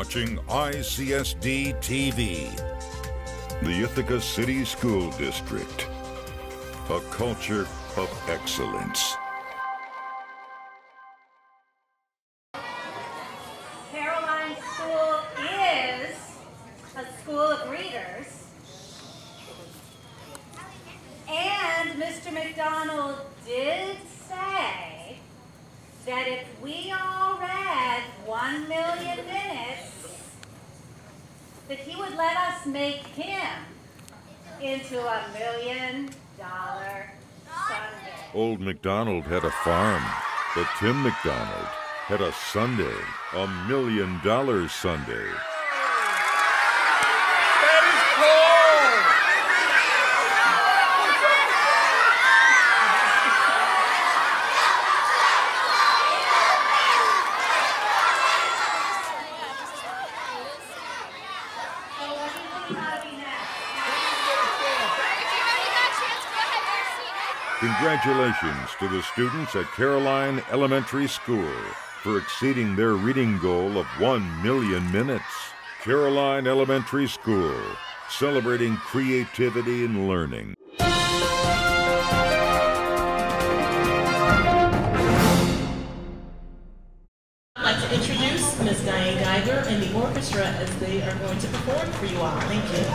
watching ICSD TV, the Ithaca City School District, a culture of excellence. Caroline School is a school of readers, and Mr. McDonald did say that if we all read 1 million minutes, that he would let us make him into $1 million Sunday. Old MacDonald had a farm, but Tim McDonald had a Sunday, $1 million Sunday. Congratulations to the students at Caroline Elementary School for exceeding their reading goal of 1 million minutes. Caroline Elementary School, celebrating creativity and learning. I'd like to introduce Ms. Diane Geiger and the orchestra as they are going to perform for you all. Thank you.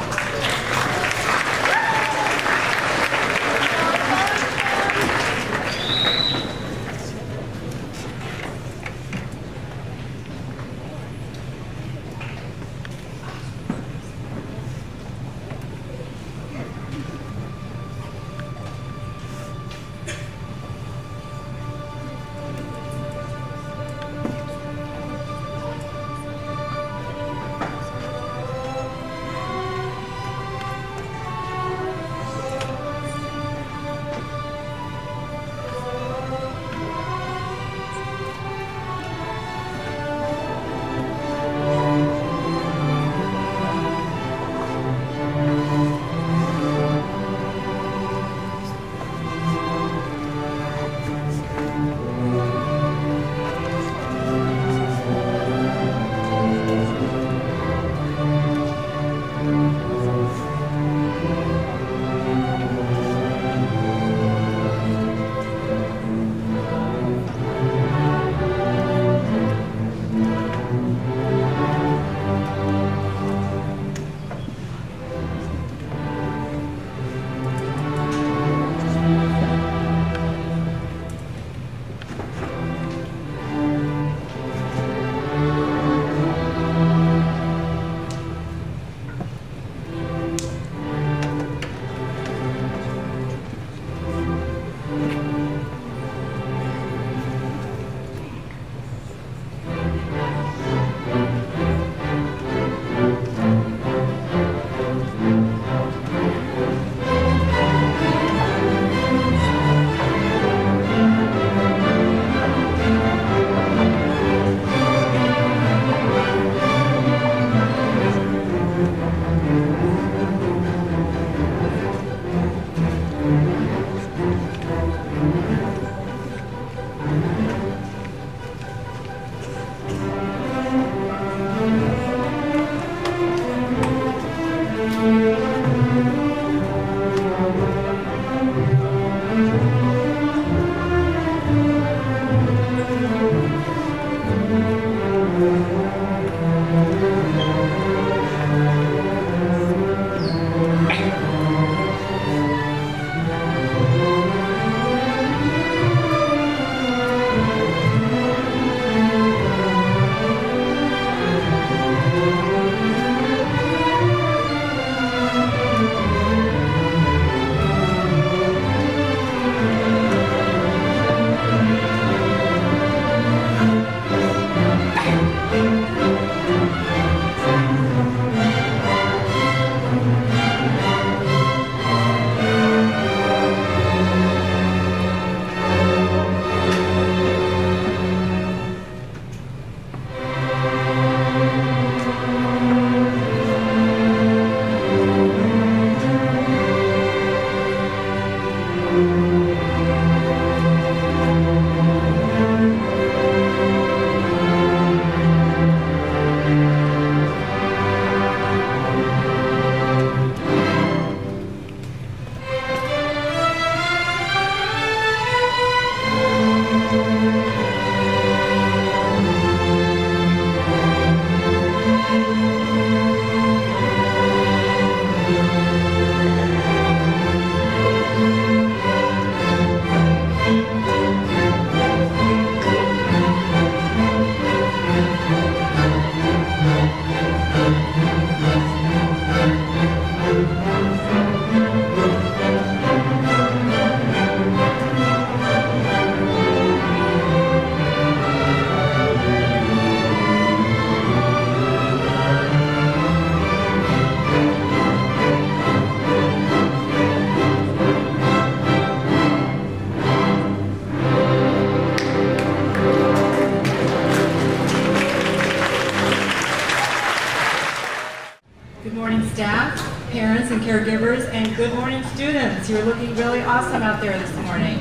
caregivers, and good morning, students. You're looking really awesome out there this morning.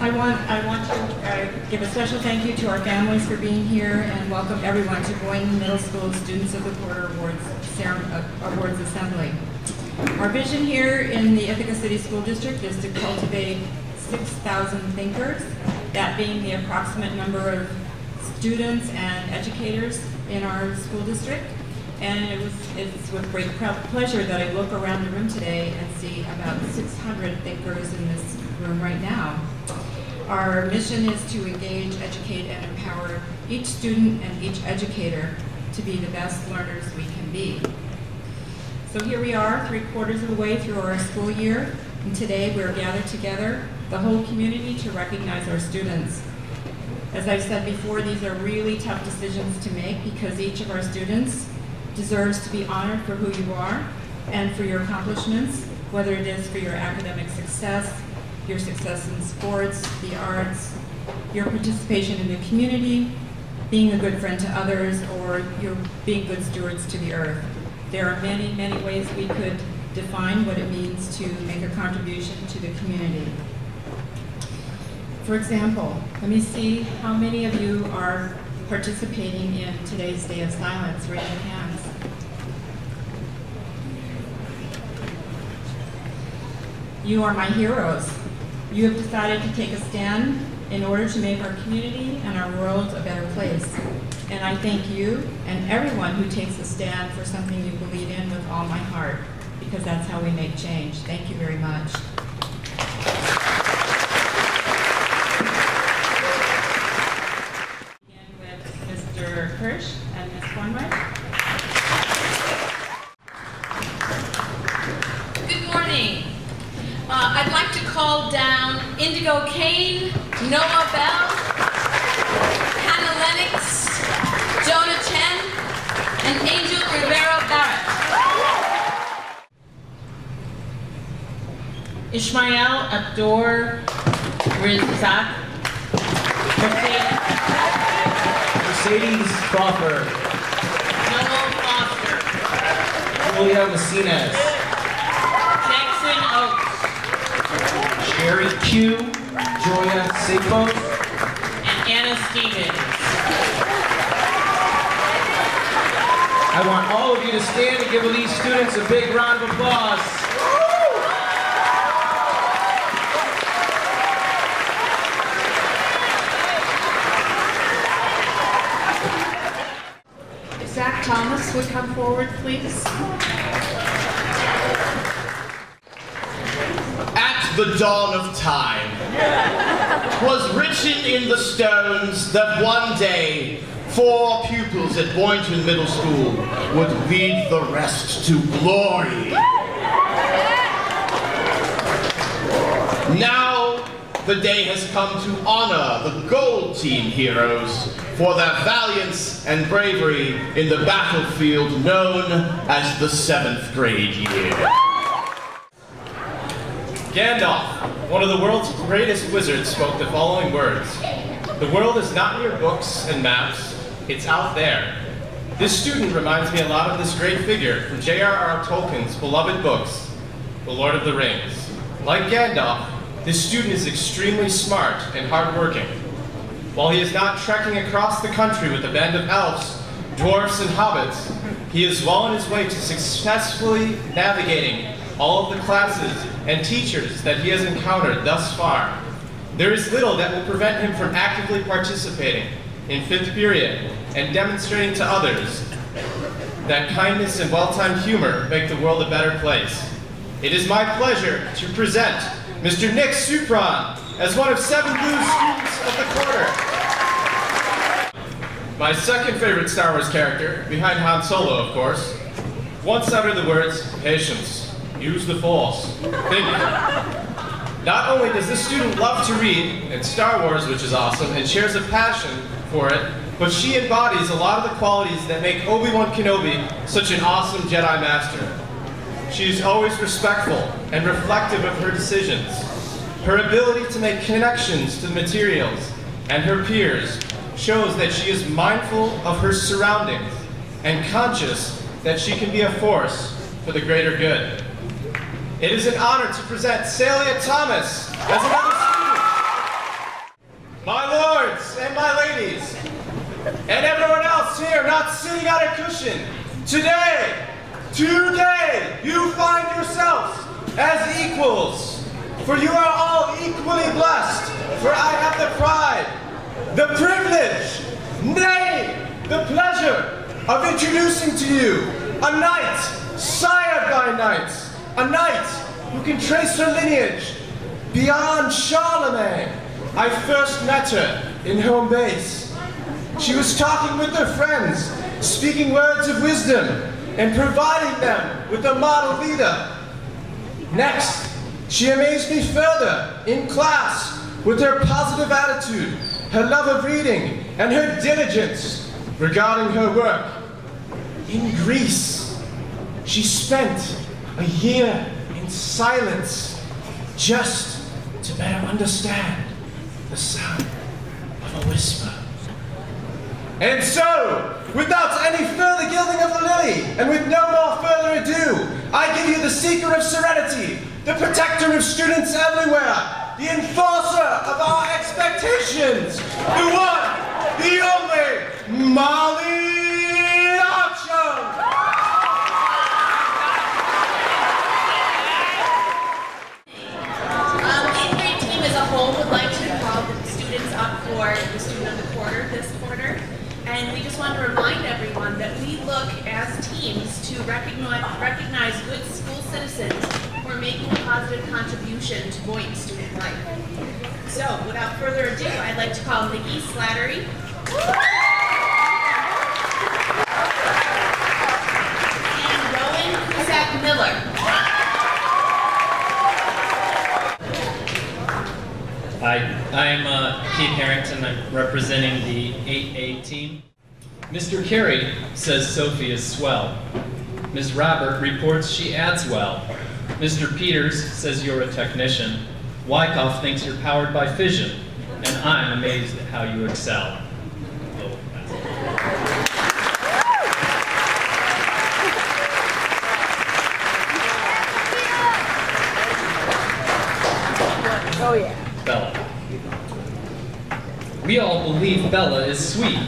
I want to give a special thank you to our families for being here and welcome everyone to Boynton Middle School Students of the Quarter Awards Assembly. Our vision here in the Ithaca City School District is to cultivate 6,000 thinkers, that being the approximate number of students and educators in our school district. And it's with great pleasure that I look around the room today and see about 600 thinkers in this room right now. Our mission is to engage, educate, and empower each student and each educator to be the best learners we can be. So here we are, 3/4 of the way through our school year, and today we're gathered together, the whole community, to recognize our students. As I've said before, these are really tough decisions to make because each of our students deserves to be honored for who you are and for your accomplishments, whether it is for your academic success, your success in sports, the arts, your participation in the community, being a good friend to others, or your being good stewards to the earth. There are many, many ways we could define what it means to make a contribution to the community. For example, let me see how many of you are participating in today's Day of Silence. Raise your hands. You are my heroes. You have decided to take a stand in order to make our community and our world a better place. And I thank you and everyone who takes a stand for something you believe in with all my heart, because that's how we make change. Thank you very much. Begin with Mr. Hirsch and Ms. Cornwright. Good morning. I'd like to call down Indigo Kane, Noah Bell, Hannah Lennox, Jonah Chen, and Angel Rivera-Barrett. Ishmael Abdur Rizak, Mercedes Crawford, Noel Foster, Julia Messines, Jackson Oaks, Sherry Q, Joya Sapos, and Anna Stevens. I want all of you to stand and give these students a big round of applause. If Zach Thomas would come forward, please. At the dawn of time, 'twas written in the stones that one day 4 pupils at Boynton Middle School would lead the rest to glory. Now, the day has come to honor the Gold Team heroes for their valiance and bravery in the battlefield known as the 7th grade year. Gandalf, one of the world's greatest wizards, spoke the following words. The world is not in your books and maps, it's out there. This student reminds me a lot of this great figure from J.R.R. Tolkien's beloved books, The Lord of the Rings. Like Gandalf, this student is extremely smart and hardworking. While he is not trekking across the country with a band of elves, dwarfs, and hobbits, he is well on his way to successfully navigating all of the classes and teachers that he has encountered thus far. There is little that will prevent him from actively participating in 5th period and demonstrating to others that kindness and well-timed humor make the world a better place. It is my pleasure to present Mr. Nick Supron as one of 7 Blues students of the quarter. My second favorite Star Wars character, behind Han Solo of course, once uttered the words, "Patience, use the Force, think." Not only does this student love to read and Star Wars, which is awesome, and shares a passion for it, but she embodies a lot of the qualities that make Obi-Wan Kenobi such an awesome Jedi Master. She is always respectful and reflective of her decisions. Her ability to make connections to the materials and her peers shows that she is mindful of her surroundings and conscious that she can be a force for the greater good. It is an honor to present Celia Thomas as another student. My lords and my ladies, and everyone else here not sitting on a cushion, today, you find yourselves as equals, for you are all equally blessed, for I have the pride, the privilege, nay, the pleasure of introducing to you a knight sired by knights, a knight who can trace her lineage beyond Charlemagne. I first met her in home base. She was talking with her friends, speaking words of wisdom, and providing them with a model leader. Next, she amazed me further in class with her positive attitude, her love of reading, and her diligence regarding her work. In Greece, she spent a year in silence just to better understand the sound of a whisper. And so, without any further gilding of the lily, and with no more further ado, I give you the seeker of serenity, the protector of students everywhere, the enforcer of our expectations, the one, the only, Molly Archer! Would like to call the students up for the Student of the Quarter this quarter, and we just want to remind everyone that we look as teams to recognize good school citizens who are making a positive contribution to Boynton student life. So, without further ado, I'd like to call Nikki Slattery, and Rowan Cusack-Miller. Hi, I'm Keith Harrington. I'm representing the 8A team. Mr. Carey says Sophie is swell. Ms. Robert reports she adds well. Mr. Peters says you're a technician. Wyckoff thinks you're powered by fission. And I'm amazed at how you excel. Oh yeah. Bella. We all believe Bella is sweet,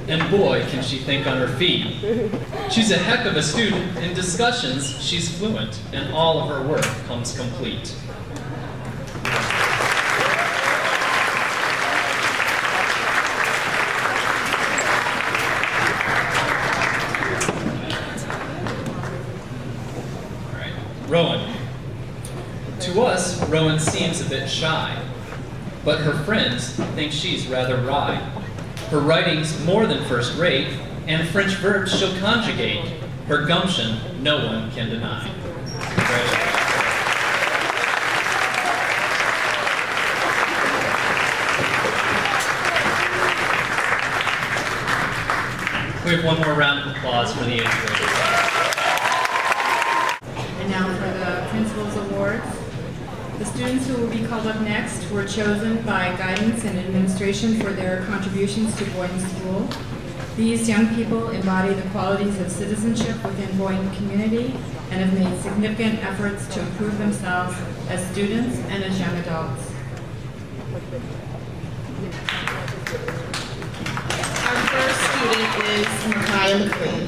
and boy can she think on her feet. She's a heck of a student. In discussions, she's fluent, and all of her work comes complete. All right, Rowan. To us, Rowan seems a bit shy, but her friends think she's rather wry. Her writing's more than first rate, and French verbs she'll conjugate. Her gumption, no one can deny. We have one more round of applause for the 8th graders. And now for the Principal's Awards. The students who will be called up next were chosen by guidance and administration for their contributions to Boynton School. These young people embody the qualities of citizenship within Boynton community and have made significant efforts to improve themselves as students and as young adults. Our first student is Micaiah McLean.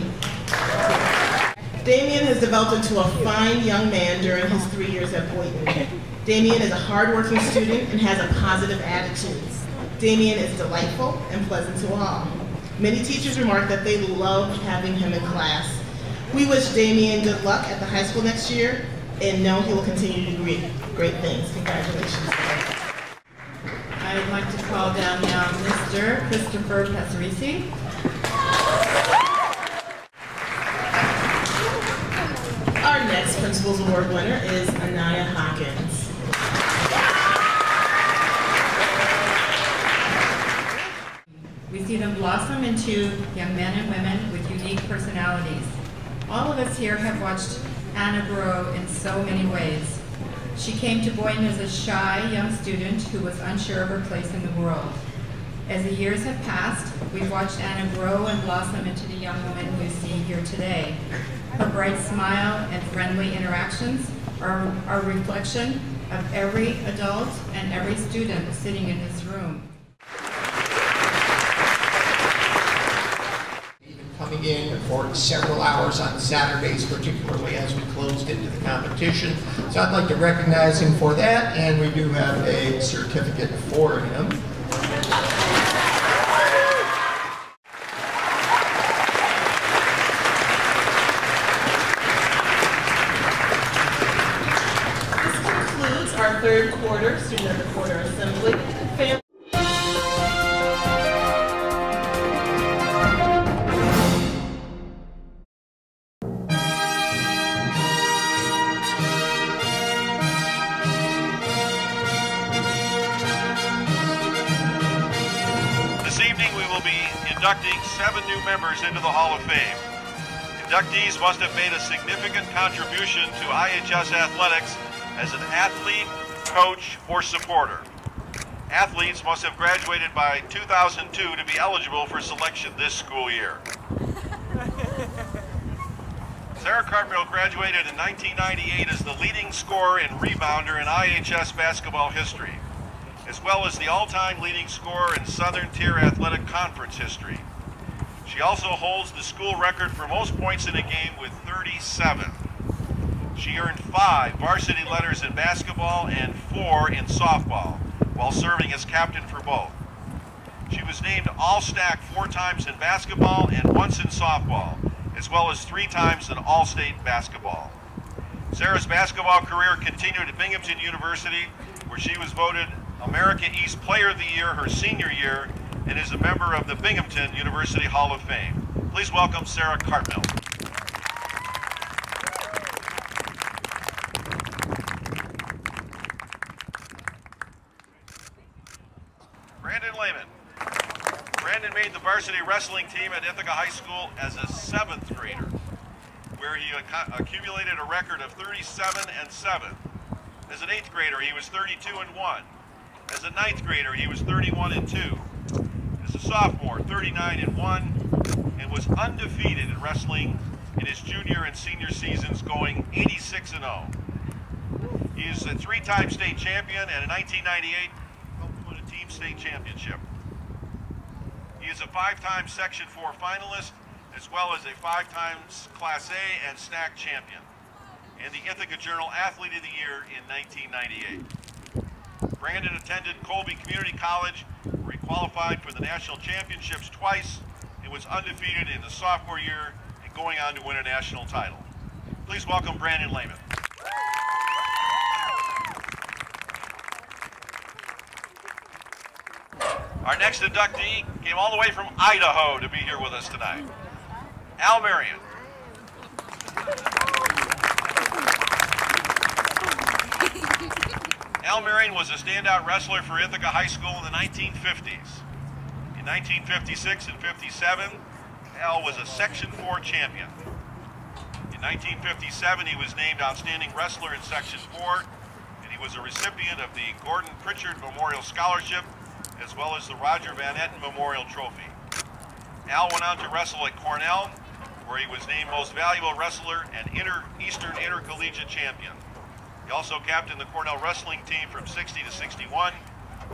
Damien has developed into a fine young man during his 3 years at Boynton. Damien is a hardworking student and has a positive attitude. Damien is delightful and pleasant to all. Many teachers remark that they love having him in class. We wish Damien good luck at the high school next year and know he will continue to do great things. Congratulations. I would like to call down now Mr. Christopher Passerisi. Our next Principal's Award winner is Anaya Hawkins. We see them blossom into young men and women with unique personalities. All of us here have watched Anna grow in so many ways. She came to Boynton as a shy young student who was unsure of her place in the world. As the years have passed, we've watched Anna grow and blossom into the young woman we see here today. Her bright smile and friendly interactions are a reflection of every adult and every student sitting in this room. Coming in for several hours on Saturdays, particularly as we closed into the competition. So I'd like to recognize him for that, and we do have a certificate for him. This concludes our third quarter Student of the Quarter Assembly. Inducting 7 new members into the Hall of Fame. Inductees must have made a significant contribution to IHS athletics as an athlete, coach, or supporter. Athletes must have graduated by 2002 to be eligible for selection this school year. Sarah Cartmill graduated in 1998 as the leading scorer and rebounder in IHS basketball history, as well as the all-time leading scorer in Southern Tier Athletic Conference history. She also holds the school record for most points in a game with 37. She earned 5 varsity letters in basketball and 4 in softball, while serving as captain for both. She was named All-Stack 4 times in basketball and once in softball, as well as 3 times in All-State basketball. Sarah's basketball career continued at Binghamton University, where she was voted America East Player of the Year her senior year and is a member of the Binghamton University Hall of Fame. Please welcome Sarah Cartmill. Brandon Lehman. Brandon made the varsity wrestling team at Ithaca High School as a 7th grader, where he accumulated a record of 37-7. As an 8th grader, he was 32-1. As a 9th grader, he was 31-2. As a sophomore, 39-1, and was undefeated in wrestling in his junior and senior seasons, going 86-0. He is a 3-time state champion, and in 1998, helped win a team state championship. He is a 5-time Section 4 finalist, as well as a 5 times Class A and SNAC champion, and the Ithaca Journal Athlete of the Year in 1998. Brandon attended Colby Community College, where he qualified for the national championships twice and was undefeated in the sophomore year and going on to win a national title. Please welcome Brandon Lehman. Our next inductee came all the way from Idaho to be here with us tonight. Al Marion. Al Marion was a standout wrestler for Ithaca High School in the 1950s. In 1956 and 57, Al was a Section 4 champion. In 1957, he was named Outstanding Wrestler in Section 4, and he was a recipient of the Gordon Pritchard Memorial Scholarship, as well as the Roger Van Etten Memorial Trophy. Al went on to wrestle at Cornell, where he was named Most Valuable Wrestler and Eastern Intercollegiate Champion. He also captained the Cornell wrestling team from 60 to 61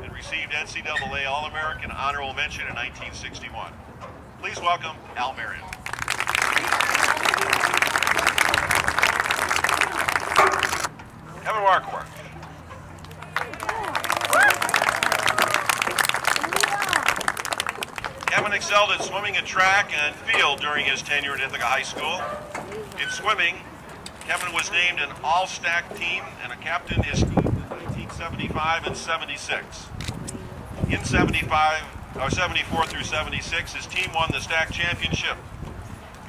and received NCAA All-American Honorable Mention in 1961. Please welcome Al Marion. Kevin Marquardt. Kevin excelled in swimming and track and field during his tenure at Ithaca High School. In swimming, Kevin was named an all-stack team and a captain his team in 1975 and 76. In 74 through 76, his team won the stack championship.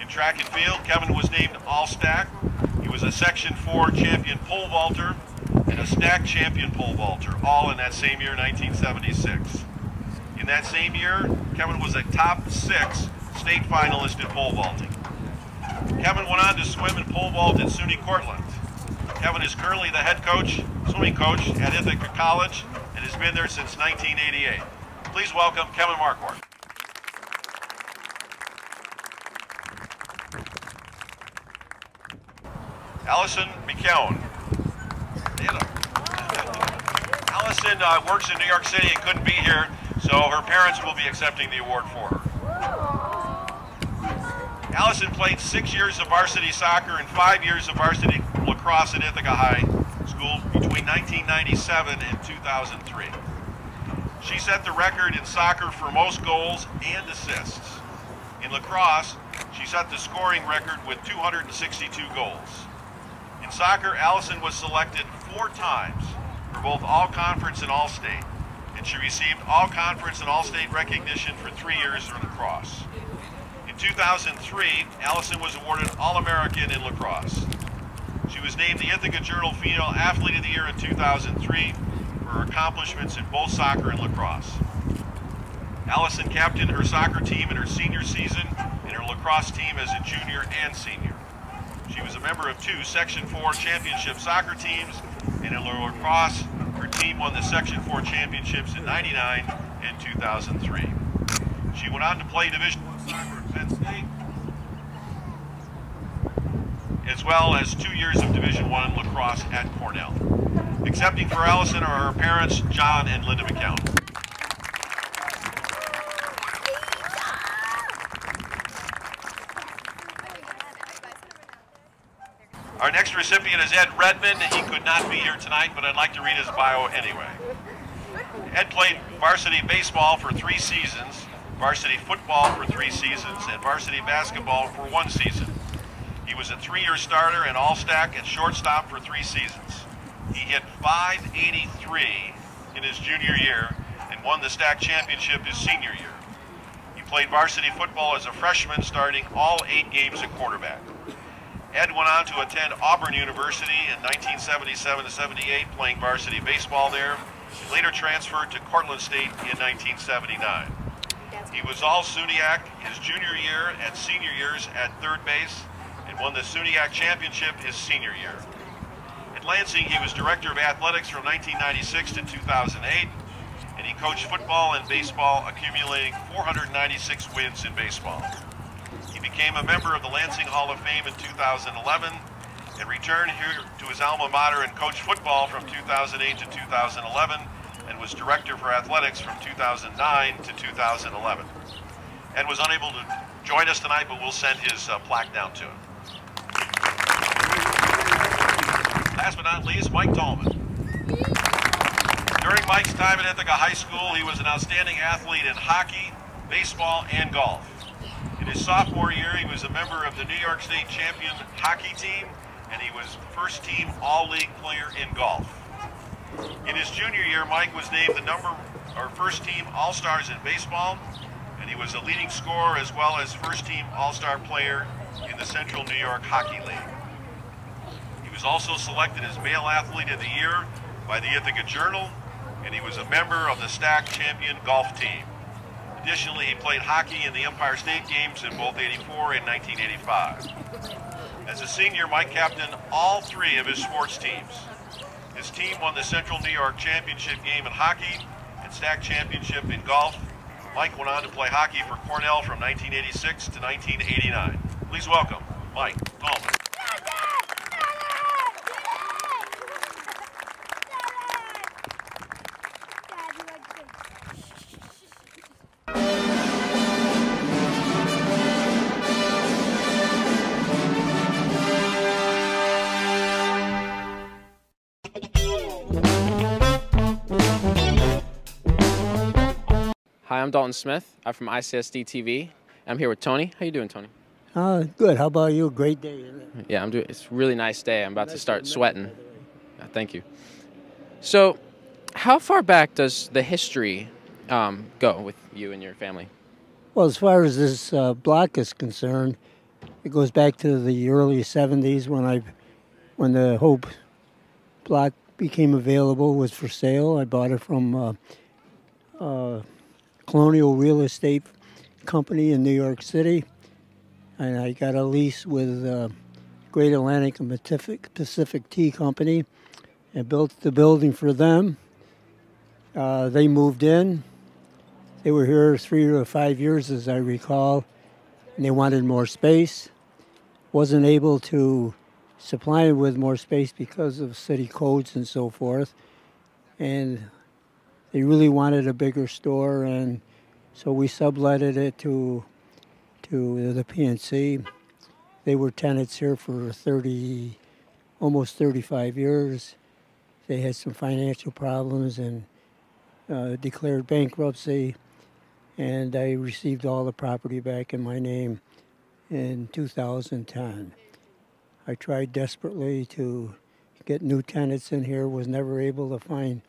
In track and field, Kevin was named all-stack. He was a Section 4 champion pole vaulter and a stack champion pole vaulter, all in that same year, 1976. In that same year, Kevin was a top 6 state finalist in pole vaulting. Kevin went on to swim and pole vault at SUNY Cortland. Kevin is currently the head coach, swimming coach at Ithaca College, and has been there since 1988. Please welcome Kevin Marquardt. Allison McKeown. Allison works in New York City and couldn't be here, so her parents will be accepting the award for her. Allison played 6 years of varsity soccer and 5 years of varsity lacrosse at Ithaca High School between 1997 and 2003. She set the record in soccer for most goals and assists. In lacrosse, she set the scoring record with 262 goals. In soccer, Allison was selected 4 times for both All-Conference and All-State, and she received All-Conference and All-State recognition for 3 years in lacrosse. In 2003, Allison was awarded All-American in lacrosse. She was named the Ithaca Journal Female Athlete of the Year in 2003 for her accomplishments in both soccer and lacrosse. Allison captained her soccer team in her senior season and her lacrosse team as a junior and senior. She was a member of 2 Section 4 championship soccer teams, and in lacrosse, her team won the Section 4 championships in '99 and 2003. She went on to play Division I soccer at Penn State, as well as 2 years of Division I lacrosse at Cornell. Accepting for Allison are her parents, John and Linda McKeown. Our next recipient is Ed Redmond. He could not be here tonight, but I'd like to read his bio anyway. Ed played varsity baseball for 3 seasons, varsity football for 3 seasons, and varsity basketball for 1 season. He was a 3-year starter and all-stack at shortstop for 3 seasons. He hit .583 in his junior year and won the stack championship his senior year. He played varsity football as a freshman, starting all 8 games at quarterback. Ed went on to attend Auburn University in 1977 to 78, playing varsity baseball there. He later transferred to Cortland State in 1979. He was all SUNYAC his junior year and senior years at third base, and won the SUNYAC championship his senior year. At Lansing, he was director of athletics from 1996 to 2008, and he coached football and baseball, accumulating 496 wins in baseball. He became a member of the Lansing Hall of Fame in 2011 and returned here to his alma mater and coached football from 2008 to 2011 and was director for athletics from 2009 to 2011. Ed was unable to join us tonight, but we'll send his plaque down to him. Last but not least, Mike Tallman. During Mike's time at Ithaca High School, he was an outstanding athlete in hockey, baseball, and golf. In his sophomore year, he was a member of the New York State champion hockey team, and he was first-team all-league player in golf. In his junior year, Mike was named the first-team All-Stars in baseball, and he was a leading scorer as well as first-team All-Star player in the Central New York Hockey League. He was also selected as Male Athlete of the Year by the Ithaca Journal, and he was a member of the Stack Champion Golf Team. Additionally, he played hockey in the Empire State Games in both '84 and 1985. As a senior, Mike captained all 3 of his sports teams. His team won the Central New York Championship game in hockey and Stack Championship in golf. Mike went on to play hockey for Cornell from 1986 to 1989. Please welcome Mike Tallman. Hi, I'm Dalton Smith. I'm from ICSD TV. I'm here with Tony. How you doing, Tony? Good. How about you? Great day, isn't it? Yeah, I'm doing. It's a really nice day. I'm about to start sweating. Thank you. So, how far back does the history go with you and your family? Well, as far as this block is concerned, it goes back to the early '70s when the Hope block became available, was for sale. I bought it from Colonial Real Estate Company in New York City, and I got a lease with Great Atlantic and Pacific Tea Company and built the building for them. They moved in, They were here 3 to 5 years, as I recall, and they wanted more space. Wasn't able to supply them with more space because of city codes and so forth. And they really wanted a bigger store, and so we subletted it to the PNC. They were tenants here for almost 35 years. They had some financial problems and declared bankruptcy, and I received all the property back in my name in 2010. I tried desperately to get new tenants in here, was never able to find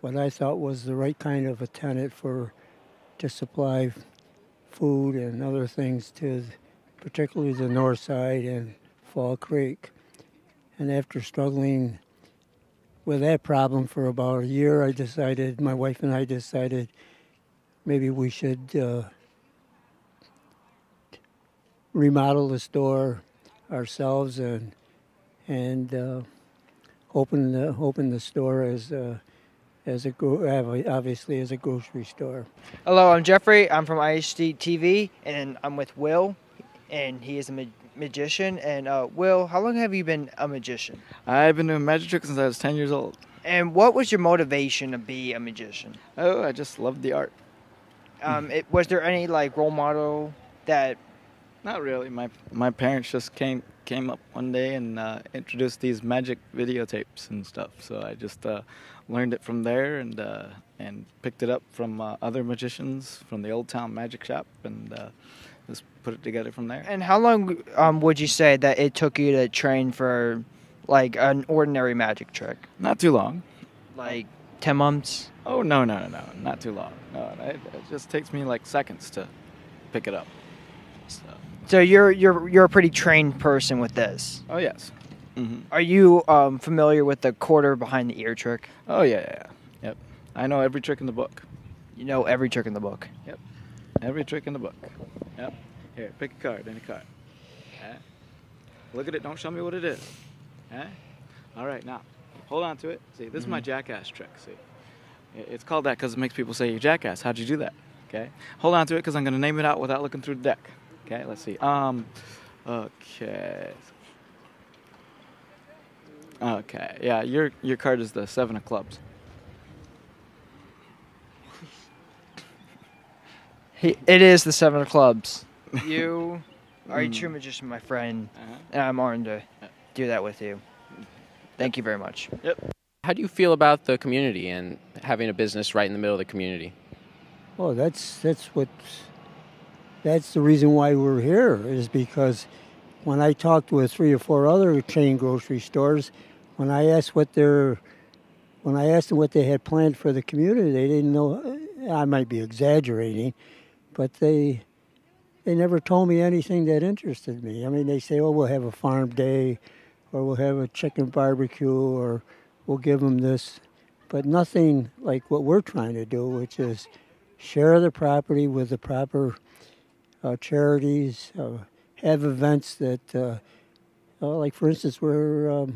what I thought was the right kind of a tenant to supply food and other things to particularly the north side and Fall Creek. And after struggling with that problem for about a year, my wife and I decided maybe we should remodel the store ourselves and open the store obviously as a grocery store. Hello, I'm Jeffrey. I'm from IHSD TV, and I'm with Will, and he is a magician. And Will, how long have you been a magician? I've been doing magic tricks since I was 10 years old. And what was your motivation to be a magician? Oh, I just loved the art. Was there any role model that? Not really. My parents just came up one day and introduced these magic videotapes and stuff. So I just learned it from there and picked it up from other magicians from the Old Town Magic Shop and just put it together from there. And how long would you say that it took you to train for an ordinary magic trick? Not too long. 10 months? Oh, no, not too long. No, it just takes me seconds to pick it up. So you're a pretty trained person with this. Oh, yes. Mm-hmm. Are you familiar with the quarter behind the ear trick? Oh, yeah. Yep. I know every trick in the book. You know every trick in the book? Yep. Every trick in the book. Yep. Here, pick a card, any card. Look at it, don't show me what it is. All right, now, hold on to it. See, this is my jackass trick, see. It's called that because it makes people say, "You jackass, how'd you do that?" Okay? Hold on to it because I'm going to name it out without looking through the deck. Okay, let's see. Okay, yeah, your card is the 7 of clubs. It is the 7 of clubs. You are a true magician, my friend, and I'm honored to do that with you. Thank you very much. Yep. How do you feel about the community and having a business right in the middle of the community? Well, that's the reason why we're here, is because when I talked with 3 or 4 other chain grocery stores, when I asked them what they had planned for the community, they didn't know. I might be exaggerating, but they never told me anything that interested me. I mean, they say, "Oh, we'll have a farm day, or we'll have a chicken barbecue, or we'll give them this," but nothing like what we're trying to do, which is share the property with the proper charities, have events that, like for instance, we're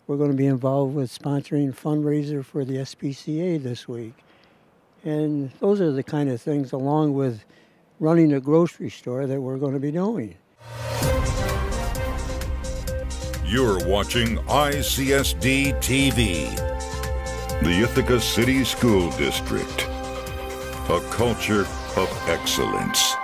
going to be involved with sponsoring a fundraiser for the SPCA this week. And those are the kind of things, along with running a grocery store, that we're going to be doing. You're watching ICSD TV, the Ithaca City School District, a culture of excellence.